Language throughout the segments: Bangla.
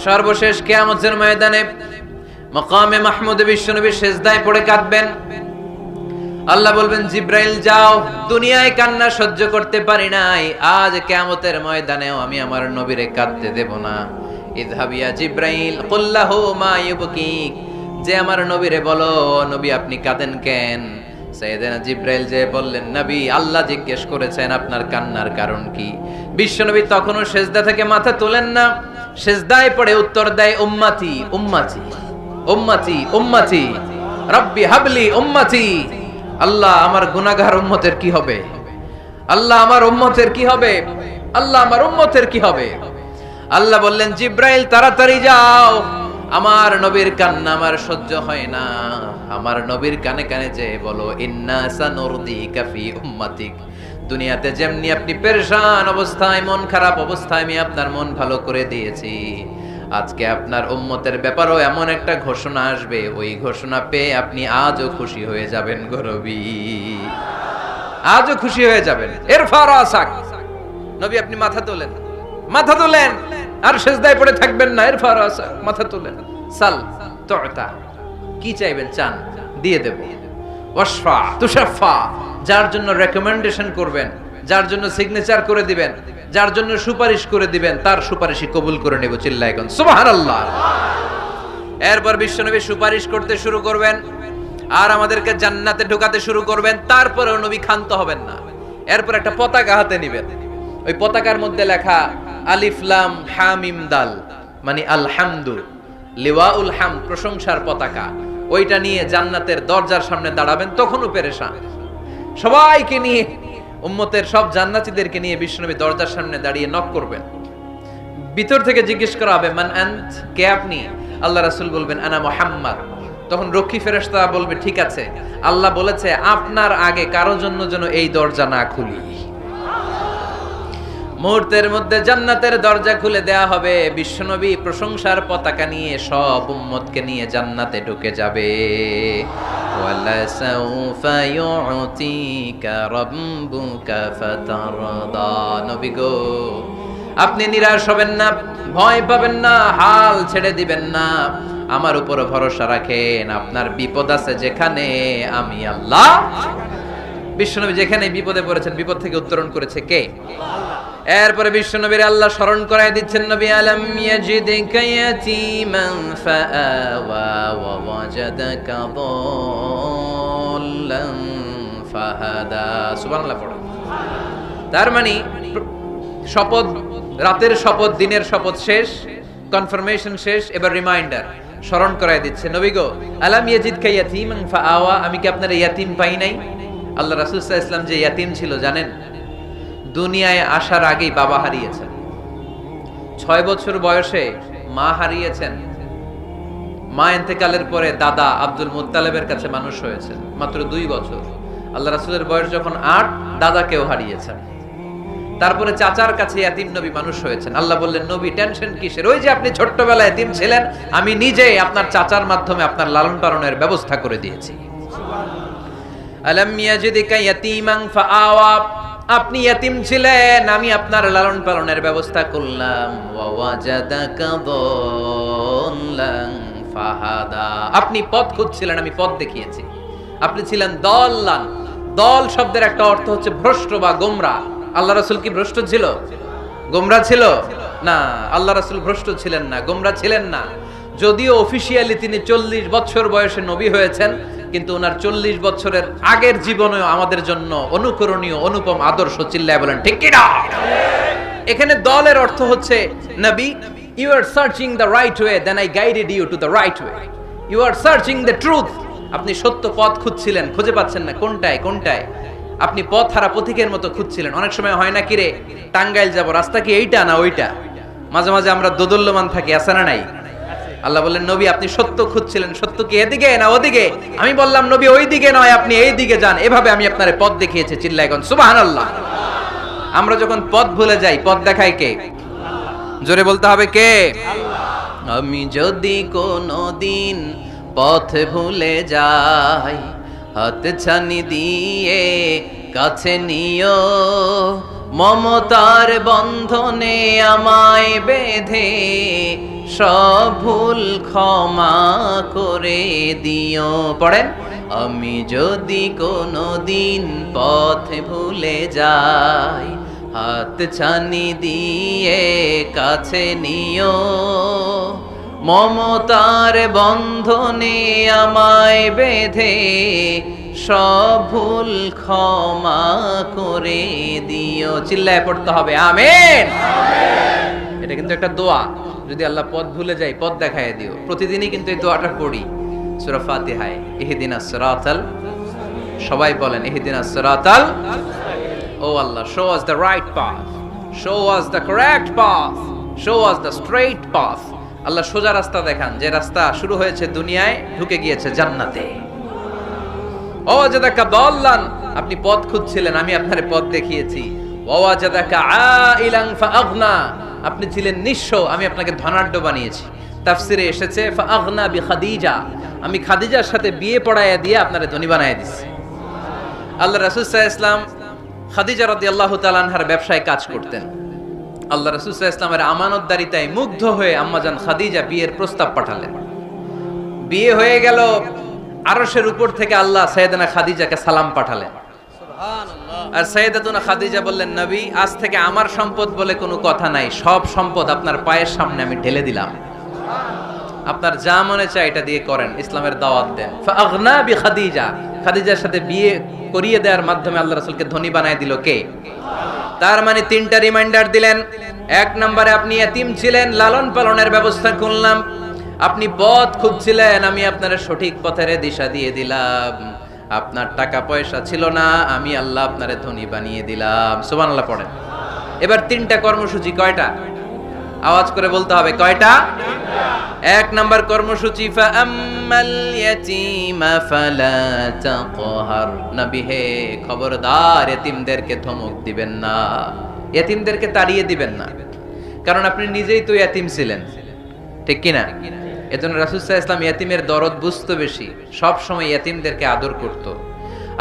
সর্বশেষ কিয়ামতের ময়দানে মাকামে মাহমুদে বিশ্বনবী সিজদায় পড়ে কাঁদবেন। আল্লাহ বলবেন, জিব্রাইল যাও, দুনিয়ায় কান্না সহ্য করতে পারি নাই, আজ কিয়ামতের ময়দানেও আমি আমার নবীরে কাঁদতে দেব না। ইযহাবিয়া জিব্রাইল কুল্লাহু মা ইউবকিক, যে আমার নবীরে বলো, নবী আপনি কাঁদেন কেন? সাইয়েদনা জিব্রাইল যে বললেন, নবী আল্লাহ জিজ্ঞেস করেছেন আপনার কান্নার কারণ কি। বিশ্বনবী তখনও সিজদা থেকে মাথা তোলেন না, সিজদায় পড়ে উত্তর দেয়, উম্মতি উম্মতি উম্মতি উম্মতি রব্বি হাবলি উম্মতি। আল্লাহ আমার গুনাহগার উম্মতের কি হবে? আল্লাহ আমার উম্মতের কি হবে? আল্লাহ আমার উম্মতের কি হবে? আল্লাহ বললেন, জিব্রাইল তাড়াতাড়ি যাও, আমার নবীর কান্না আমার সহ্য হয় না, আমার নবীর কানে কানে যে বলো, ইন্না সানুরদিকা ফি উম্মাতিক, দুনিয়াতে যেমনি আপনি পেরেশান অবস্থায়, মন খারাপ অবস্থায় আমি আপনার মন ভালো করে দিয়েছি, আজকে আপনার উম্মতের ব্যাপারেও এমন একটা ঘোষণা আসবে, ওই ঘোষণা পেয়ে আপনি আজও খুশি হয়ে যাবেন গো নবী, আজও খুশি হয়ে যাবেন। ইরফা রাসাক, নবী আপনি মাথা তোলেন, মাথা তোলেন, আর সিজদায় পড়ে থাকবেন না। ইরফা রাসাক, মাথা তোলেন। সাল তুতা, কি চাইবেন চান দিয়ে দেব। ওয়াশফা তুশাফা, যার জন্য রেকমেন্ডেশন করবেন, যার জন্য সিগনেচার করে দিবেন, যার জন্য সুপারিশ করে দিবেন, তার সুপারিশই কবুল করে নেব। চিল্লায় কোন সুবহানাল্লাহ। এরপর বিশ্বনবী সুপারিশ করতে শুরু করবেন আর আমাদেরকে জান্নাতে ঢোকাতে শুরু করবেন। তারপরেও নবী ক্ষান্ত হবেন না। এরপর একটা পতাকা হাতে নেবেন, ওই পতাকার মধ্যে লেখা আলিফ লাম হা মিম দাল, মানে আলহামদু, লিওয়াউল হামদ, প্রশংসার পতাকা। ওইটা নিয়ে জান্নাতের দরজার সামনে দাঁড়াবেন। তখনও পেরেশান, সবাইকে নিয়ে, উম্মতের সব জান্নাতীদেরকে নিয়ে বিশ্বনবী দরজার সামনে দাঁড়িয়ে নক করবেন। ভিতর থেকে জিজ্ঞেস করা হবে, মান আনত, কে আপনি? আল্লাহ রাসূল বলবেন, আনা মুহাম্মদ। তখন রক্ষী ফেরেশতা বলবে, ঠিক আছে, আল্লাহ বলেছে আপনার আগে কারো জন্য যেন এই দরজা না খুলি। মুহূর্তের মধ্যে জান্নাতের দরজা খুলে দেয়া হবে। বিশ্বনবী প্রশংসার পতাকা নিয়ে সব উম্মতকে নিয়ে জান্নাতে ঢুকে যাবে। ওয়ালা সাউফা ইউতিকা রাব্বুকা ফাতারদা, নবী গো আপনি নিরাশ হবেন না, ভয় পাবেন না, হাল ছেড়ে দিবেন না, আমার উপর ভরসা রাখেন। আপনার বিপদ আছে যেখানে, আমি আল্লাহ। বিশ্বনবী যেখানে বিপদে পড়েছেন, বিপদ থেকে উত্তরণ করেছে কে? এরপরে বিশ্বনবীর আল্লাহ স্মরণ করায় দিচ্ছেন, নবী আলাম ইয়াজিদিকা ইয়াতীমান ফাআওয়া ওয়া ওয়াজাদাকা দাল্লান ফাহাদা। সুবহানাল্লাহ পড়ো। তার মানে শপথ, রাতের শপথ, দিনের শপথ শেষ, কনফার্মেশন শেষ, এবার রিমাইন্ডার, স্মরণ করায় দিচ্ছে, নবী গো আলাম ইয়াজিদকা ইয়াতীমান ফাআওয়া, আমি কি আপনার ইয়াতীম পাই নাই? আল্লাহ রাসূল সাল্লাল্লাহু আলাইহি ওয়াসাল্লাম যে ইয়াতীম ছিল জানেন? দুনিয়ায় আসার আগেই বাবা হারিয়েছেন, 6 বছর বয়সে মা হারিয়েছেন, মা ইন্তেকালের পরে দাদা আব্দুল মুত্তালিবের কাছে মানুষ হয়েছেন মাত্র 2 বছর। আল্লাহ রাসূলের বয়স যখন 8, দাদাকেও হারিয়েছেন। তারপরে চাচার কাছে ইয়াতীম নবী মানুষ হয়েছেন। আল্লাহ বললেন, নবী টেনশন কিসের? ওই যে আপনি ছোট্টবেলায় ইয়াতীম ছিলেন, আমি নিজেই আপনার চাচার মাধ্যমে আপনার লালন পালনের ব্যবস্থা করে দিয়েছি। আলাম ইয়াজিদিকা ইয়াতীমান ফাআওয়া, আপনি ইয়াতীম ছিলেন, আমি আপনার লালন পালনের ব্যবস্থা করলাম। ওয়া ওয়াজাদাকা দাল্লান ফাহাদা, আপনি পথ খুঁজছিলেন, আমি পথ দেখিয়েছি। আপনি ছিলেন দল্লান, দল শব্দের একটা অর্থ হচ্ছে ভ্রষ্ট বা গোমরা। আল্লাহ রাসূল কি ভ্রষ্ট ছিল? গোমরা ছিল না। আল্লাহ রাসূল ভ্রষ্ট ছিলেন না, গোমরা ছিলেন না। যদিও অফিশিয়ালি তিনি 40 বছর বয়সে নবী হয়েছেন, কিন্তু ওনার 40 বছরের আগের জীবনেও আমাদের জন্য অনুকরণীয়, অনুপম আদর্শ। চিল্লায় বলেন ঠিক কি না? এখানে দলের অর্থ হচ্ছে, নবী you are searching the right way, then I guided you to the right way. You are searching the truth, আপনি সত্য পথ খুঁজছিলেন, খুঁজে পাচ্ছেন না, কোনটায় কোনটায়, আপনি পথ হারা পথিকের মতো খুঁজছিলেন। অনেক সময় হয় না, কিরে টাঙ্গাইল যাব, রাস্তা কি এইটা না ওইটা? মাঝে মাঝে আমরা দোদুল্যমান থাকি, আছে না নাই? আল্লাহ বললেন, নবী আপনি সত্য খুঁজছিলেন, সত্য কি এদিকে না ওদিকে? আমি বললাম, নবী ওই দিকে নয়, আপনি এই দিকে যান, এভাবে আমি আপনার পথ দেখিয়েছি। চিল্লায় কোন সুবহানাল্লাহ। আমরা যখন পথ ভুলে যাই, পথ দেখায় কে? জোরে বলতে হবে কে? আমি যদি কোনদিন পথ ভুলে যাই, হাত ছানি দিয়ে কাছে নিও, মমতার বন্ধনে আমায় বেঁধে সব ভুল ক্ষমা করে দিও। পড়েন, আমি যদি কোনোদিন পথ ভুলে যাই, হাত ছানি দিয়ে কাছে নিও। মমতার বন্ধনে আমায় বেঁধে সব ভুল ক্ষমা করে দিও। চিল্লায় পড়তে হবে আমিন। এটা কিন্তু একটা দোয়া, যদি আল্লাহ পথ ভুলে যাই পথ দেখায় দিও। প্রতিদিনই কিন্তু এই দোয়াটা পড়ি সূরা ফাতিহায়, ইহদিনাস সিরাতাল, সবাই বলেন ইহদিনাস সিরাতাল। ও আল্লাহ, show us the right path, show us the correct path, show us the straight path। আল্লাহ সোজা রাস্তা দেখান, যে রাস্তা শুরু হয়েছে দুনিয়ায় ঢুকে গিয়েছে জান্নাতে। ওয়াজাদাকা দাল্লান, আপনি পথ খুঁজছিলেন, আমি আপনারে পথ দেখিয়েছি। ওয়াজাদাকা আইলান ফাআগনা, আপনি ছিলেন নিঃস্ব, আমি আপনাকে ধনাঢ্য বানিয়েছি। তাফসিরে এসেছে ফাআগনা বিখাদিজা, আমি খাদিজার সাথে বিয়ে পড়াইয়া দিয়ে আপনারে ধনী বানাইয়া দিয়েছি। আল্লাহ রাসূল সাল্লাল্লাহু আলাইহি ওয়াসাল্লাম খাদিজা রাদিয়াল্লাহু তাআলা আনহার ব্যবসায় কাজ করতেন। আল্লাহ রাসূল সাল্লাল্লাহু আলাইহি ওয়াসাল্লামের আমানতদারিতায় মুগ্ধ হয়ে আম্মাজান খাদিজা বিয়ের প্রস্তাব পাঠালেন। বিয়ে হয়ে গেল, আরশের উপর থেকে আল্লাহ সাইয়েদানা খাদিজাকে সালাম পাঠালেন। সুবহানাল্লাহ। আর সাইয়েদাতুনা খাদিজা বললেন, নবী, আজ থেকে আমার সম্পদ বলে কোনো কথা নাই, সব সম্পদ আপনার পায়ের সামনে আমি ঢেলে দিলাম, আপনার যা মনে চায় এটা দিয়ে করেন, ইসলামের দাওয়াত দেন। ফাআগনা বিখাদিজা, খাদিজার সাথে বিয়ে করিয়ে দেওয়ার মাধ্যমে আল্লাহ রাসূলকে ধনী বানায় দিল কে? তার মানে তিনটা রিমাইন্ডার দিলেন। এক নম্বরে আপনি এতিম ছিলেন, লালন পালনের ব্যবস্থা করলাম। আপনি পথ খুঁজছিলেন, আমি আপনার সঠিক পথের দিশা দিয়ে দিলাম। আপনার টাকা পয়সা ছিল না, আমি আল্লাহ আপনারে ধনী বানিয়ে দিলাম। সুবহানাল্লাহ পড়েন। এবার তিনটা কর্মসূচি, কয়টা? আওয়াজ করে বলতে হবে, কয়টা? এক নাম্বার কর্মসূচি, ফাআম্মাল ইয়াতীমা ফালা তাকহার, নবী হে খবরদার এতিমদেরকে ধমক দিবেন না, এতিমদেরকে তাড়িয়ে দিবেন না, কারণ আপনি নিজেই তো এতিম ছিলেন, ঠিক কি না? এজন্য রাসূল সাল্লাল্লাহু আলাইহি ওয়াসাল্লাম এতিমের দরদ বুঝতো বেশি, সব সময় এতিমদেরকে আদর করত।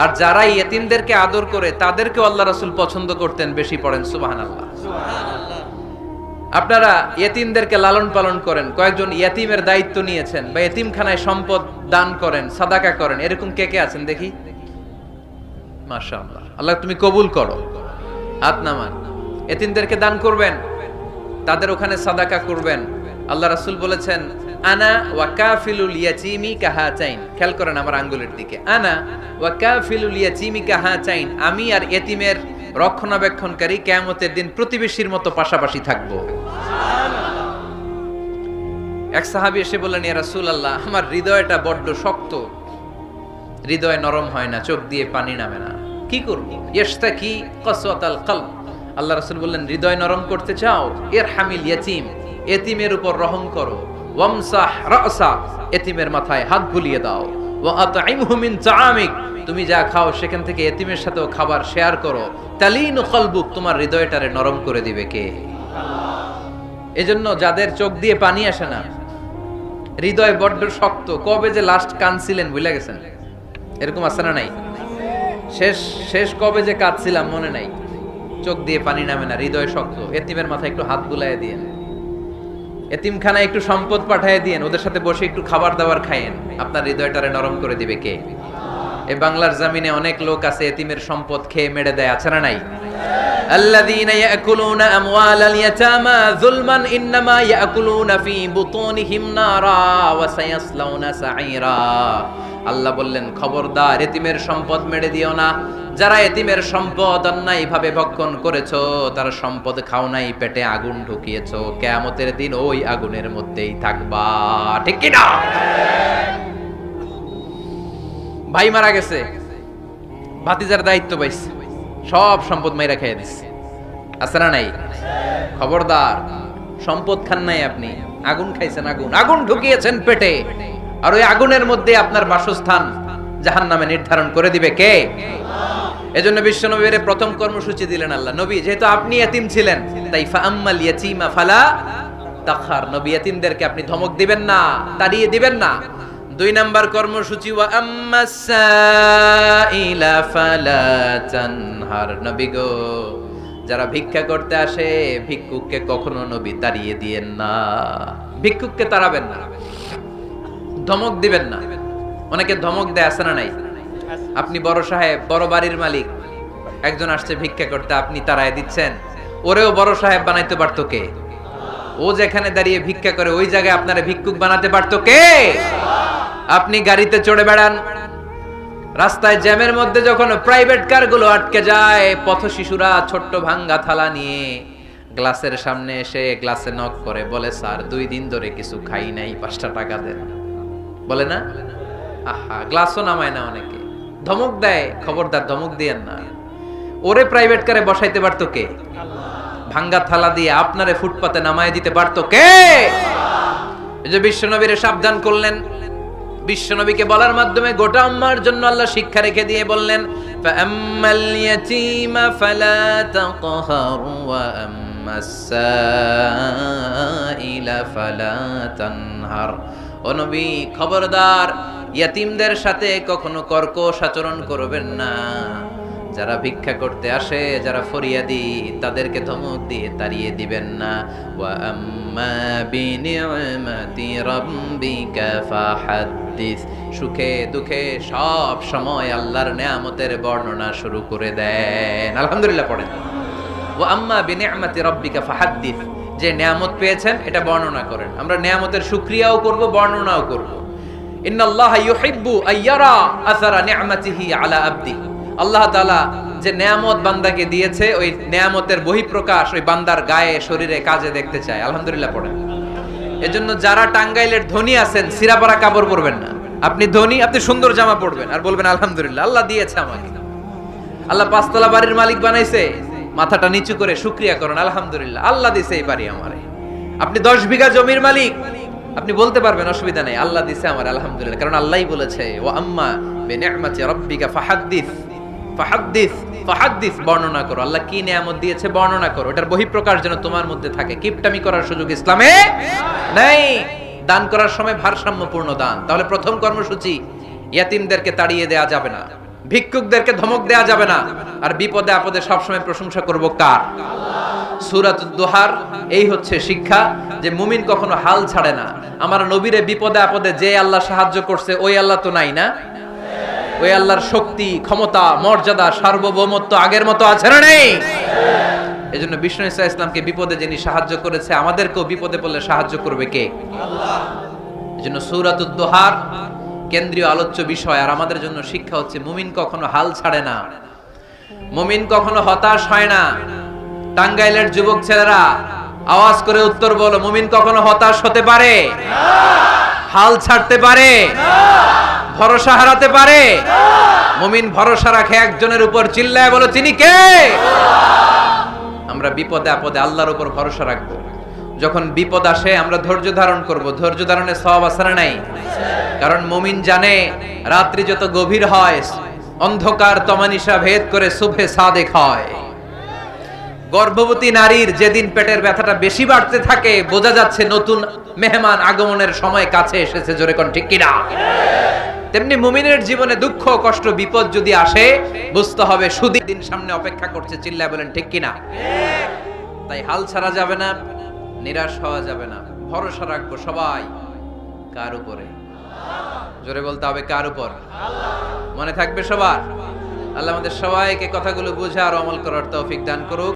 আর যারা এতিমদেরকে আদর করে তাদেরকে আল্লাহ রাসূল পছন্দ করতেন বেশি। পড়েন সুবহানাল্লাহ। সুবহানাল্লাহ। আপনারা ইয়েতিমদেরকে লালন পালন করেন, কয়েকজন ইয়েতিমের দায়িত্ব নিয়েছেন, বা ইয়েতিমখানায় সম্পদ দান করেন, সাদাকা করেন, এরকম কে কে আছেন দেখি? মাশাআল্লাহ, আল্লাহ তুমি কবুল করো। হাত নামান। ইয়েতিমদেরকে দান করবেন, তাদের ওখানে সাদাকা করবেন। আল্লাহ রাসূল বলেছেন, আনা ওয়া কাফিলুল ইয়াতীমি কাহাতাইন। খেয়াল করেন আমার আঙ্গুলের দিকে, আনা ওয়া কাফিলুল ইয়াতীমি কাহাতাইন, আমি আর ইয়েতিমের রক্ষণাবেক্ষণকারী কিয়ামতের দিন প্রতিবেশীর মতো পাশাপাশি থাকবো। এক সাহাবী এসে বললেন, ইয়া রাসূলুল্লাহ, আমার হৃদয়টা বড্ড শক্ত, হৃদয় নরম হয় না, চোখ দিয়ে পানি নামে না, কি করব? ইয়াশতাকি কাসওয়াতাল কলব। আল্লাহ রাসূল বললেন, হৃদয় নরম করতে চাও? ইরহামিল ইয়াতীম, এতিমের উপর রহম করো। ওয়ামসাহ রাসা, এতিমের মাথায় হাত বুলিয়ে দাও। ওয়া আতইমহু মিন তাআমিক, তুমি যা খাও সেখান থেকে এতিমের সাথেও খাবার শেয়ার করো। তালিনু কলবুক, তোমার হৃদয়টারে নরম করে দিবে কে? আল্লাহ। এজন্য যাদের চোখ দিয়ে পানি আসে না, হৃদয় বড্ড শক্ত, কবে যে লাস্ট কাঁদছিলেন ভুলে গেছেন, এরকম আছে না নাই? শেষ কবে যে কাঁদছিলাম মনে নাই, চোখ দিয়ে পানি নামে না, হৃদয় শক্ত। এতিমের মাথায় একটু হাত বুলাইয়া দিয়েন, এতিমখানায় একটু সম্পদ পাঠিয়ে দিয়েন, ওদের সাথে বসে একটু খাবার দাবার খাইয়েন, আপনার হৃদয়টারে নরম করে দিবে কে? এই বাংলার জমিনে অনেক লোক আছে এতিমের সম্পদ খেয়ে মেরে দেয়, আছে না নাই? আল্লাযীনা ইয়াকুলুনা আমওয়ালাল ইয়াতামা যুলমান ইন্নামা ইয়াকুলুনা ফী বুতুনিহিম নারা ওয়া সায়াসলাউনা সাঈরা। আল্লাহ বললেন, খবরদার এতিমের সম্পদ মেরে দিও না। যারা এতিমের সম্পদ অন্যায়ভাবে ভক্ষণ করেছো, তারা সম্পদ খাও নাই, পেটে আগুন ঢুকিয়েছো, কিয়ামতের দিন ওই আগুনের মধ্যেই থাকবা, ঠিক কি না? ভাই মারা গেছে, ভাতিজার দায়িত্ব পাইছে, সব সম্পদ মাইরা খেয়ে দিচ্ছে, আছে না নাই? খবরদার, সম্পদ খান নাই আপনি, আগুন খাইছেন, আগুন ঢুকিয়েছেন পেটে, আর ওই আগুনের মধ্যে আপনার বাসস্থান জাহান্নামে নির্ধারণ করে দিবে কে? এজন্য বিশ্বনবীর প্রথম কর্মসূচি দিলেন আল্লাহ। নবী, যেহেতু আপনি এতিম ছিলেন, তাই ফাআম্মাল ইয়াতীমা ফালা তাকহার, নবী এতিমদেরকে আপনি ধমক দিবেন না, তাড়িয়ে দিবেন না। দুই নাম্বার কর্মসূচি, ওয়া আম্মাস সাইলা ফালা তানহার, নবী গো যারা ভিক্ষা করতে আসে ভিক্ষুককে কখনো নবী তাড়িয়ে দিয়েন না। ভিক্ষুককে তাড়াবেন না, ধমক দিবেন না। অনেকে ধমক দেয়, আছে না নাই? আপনি বড় সাহেব, বড় বাড়ির মালিক, একজন আসছে ভিক্ষা করতে, আপনি তাড়ায় দিচ্ছেন। ওরেও বড় সাহেব বানাইতে পারতো কে? ও যেখানে দাঁড়িয়ে ভিক্ষা করে ওই জায়গায় আপনারা ভিক্ষুক বানাতে পারতো কে? আপনি গাড়িতে চড়ে বেড়ান, রাস্তায় জ্যামের মধ্যে যখন প্রাইভেট কারগুলো আটকে যায়, পথ শিশুরা ছোট্ট ভাঙ্গা থালা নিয়ে গ্লাসের সামনে এসে গ্লাসে নক করে, বলে স্যার 2 দিন ধরে কিছু খাই নাই, 5টা টাকা দেন, বলে না? আহা, গ্লাসও নামায় না অনেকে, ধমক দেয়। খবরদার, ধমক দিয়েন না। ওরে প্রাইভেট কারে বসাইতে পারতো কে? ভাঙ্গা থালা দিয়ে আপনারে ফুটপাতে নামায় দিতে পারতো কে? এই যে বিশ্বনবীরে সাবধান করলেন, বিশ্বনবীকে বলার মাধ্যমে গোটা উম্মার জন্য আল্লাহ শিক্ষা রেখে দিয়ে বললেন, ফাআম্মাল ইয়াতীমা ফালা তাকহার ওয়া আম্মাস সাইলা ফালা তানহার। ও নবী, খবরদার, ইয়াতীমদের সাথে কখনো কর্কশ আচরণ করবেন না। যারা ভিক্ষা করতে আসে, যারা ফরিয়াদি, তাদেরকে ধমক দিয়ে তাড়িয়ে দিবেন না। ওয়া আম্মা বিনি'মাতি রাব্বিকা ফাহাদ্দিস। সুখে দুঃখে সব সময় আল্লাহর নেয়ামতের বর্ণনা শুরু করে দেন। আলহামদুলিল্লাহ পড়েন। ওয়া আম্মা বিনি'মাতি রাব্বিকা ফাহাদ্দিস। যে নেয়ামত পেয়েছেন এটা বর্ণনা করেন। আমরা নেয়ামতের শুকরিয়াও করব, বর্ণনাও করব। ইন্নাল্লাহা ইউহিব্বু আইয়ারা আসারা নি'মাতিহি আলা আবদি। আল্লাহ তাআলা যে নেয়ামত বান্দাকে দিয়েছে, ওই নেয়ামতের বহিঃপ্রকাশ ওই বান্দার গায়ে, শরীরে, কাজে দেখতে চায়। আলহামদুলিল্লাহ পড়েন। এজন্য যারা টাঙ্গাইলের ধনী আছেন, সিরাপাড়া কাপড় পরবেন না। আপনি ধনী, আপনি সুন্দর জামা পরবেন আর বলবেন আলহামদুলিল্লাহ, আল্লাহ দিয়েছে আমাকে। আল্লাহ 5 তলা বাড়ির মালিক বানাইছে, মাথাটা নিচু করে শুকরিয়া করেন, আলহামদুলিল্লাহ, আল্লাহ দিয়েছে এই বাড়ি আমারে। আপনি 10 বিঘা জমির মালিক, আপনি বলতে পারবেন অসুবিধা নেই, আল্লাহ দিয়েছে আমার, আলহামদুলিল্লাহ, কারণ আল্লাহই বলেছে ওয়া আম্মা বিনি'মাতি রাব্বিকা ফাহাদ্দিস। ফাহাদ্দিস, ফাহাদ্দিস, বর্ণনা করো। আল্লাহ কি নিয়ামত দিয়েছে বর্ণনা করো। এটার বহিঃপ্রকাশ যেন তোমার মধ্যে থাকে। কিপটামি করার সুযোগ ইসলামে নাই। দান করার সময় ভারসাম্যপূর্ণ দান। তাহলে প্রথম কর্মসূচি, ইয়াতিমদেরকে তাড়িয়ে দেয়া যাবে না, ভিক্ষুকদেরকে ধমক দেয়া যাবে না, আর বিপদে আপদে সবসময় প্রশংসা করব কার? সূরাতুদ দুহার এই হচ্ছে শিক্ষা, যে মুমিন কখনো হাল ছাড়ে না। আমার নবীরে বিপদে আপদে যে আল্লাহ সাহায্য করছে, ওই আল্লাহ তো নাই না? ওই আল্লাহর শক্তি, ক্ষমতা, মর্যাদা, সার্বভৌমত্ব আগের মতো আছে না নেই? এজন্য বিষ্ণু ঈসা ইসলামকে বিপদে যিনি সাহায্য করেছে, আমাদেরকেও বিপদে পড়লে সাহায্য করবে কে? আল্লাহ। এজন্য সূরাতুদ দুহার কেন্দ্রীয় আলোচ্য বিষয়। আর আমাদের জন্য শিক্ষা হচ্ছে, মুমিন কখনো হাল ছাড়ে না, মুমিন কখনো হতাশ হয় না। টাঙ্গাইলের যুবক ছেলেরা আওয়াজ করে উত্তর বলো, মুমিন কখনো হতাশ হতে পারে না, হাল ছাড়তে পারে না, ভরসা হারাতে পারে না। মুমিন ভরসা রাখে একজনের উপর, চিল্লায় বলো তিনি কে? আমরা বিপদে আপদে আল্লাহর উপর ভরসা রাখবো। যখন বিপদ আসে আমরা ধৈর্য ধারণ করব। ধৈর্য ধারণের সওয়াব আছে না নাই? কারণ মুমিন জানে রাত্রি যত গভীর হয়, অন্ধকার তমানিসা ভেদ করে সুবহে সাদেক হয়। গর্ভবতী নারীর যেদিন পেটের ব্যথাটা বেশি বাড়তে থাকে, বোঝা যাচ্ছে নতুন মেহমান আগমনের সময় কাছে এসেছে। জোরে কোন ঠিক কিনা? তেমনি মুমিনের জীবনে দুঃখ, কষ্ট, বিপদ যদি আসে, বুঝতে হবে সুদিন দিন সামনে অপেক্ষা করছে। চিল্লায় বলেন ঠিক কিনা? তাই হাল ছাড়া যাবে না, নিরাশ হওয়া যাবে না। ভরসা রাখবো সবাই কার উপরে? জোরে বলতে হবে কার উপর? মনে থাকবে সবার। আল্লাহ আমাদের সবাইকে কথাগুলো বুঝে আর আমল করার তৌফিক দান করুক।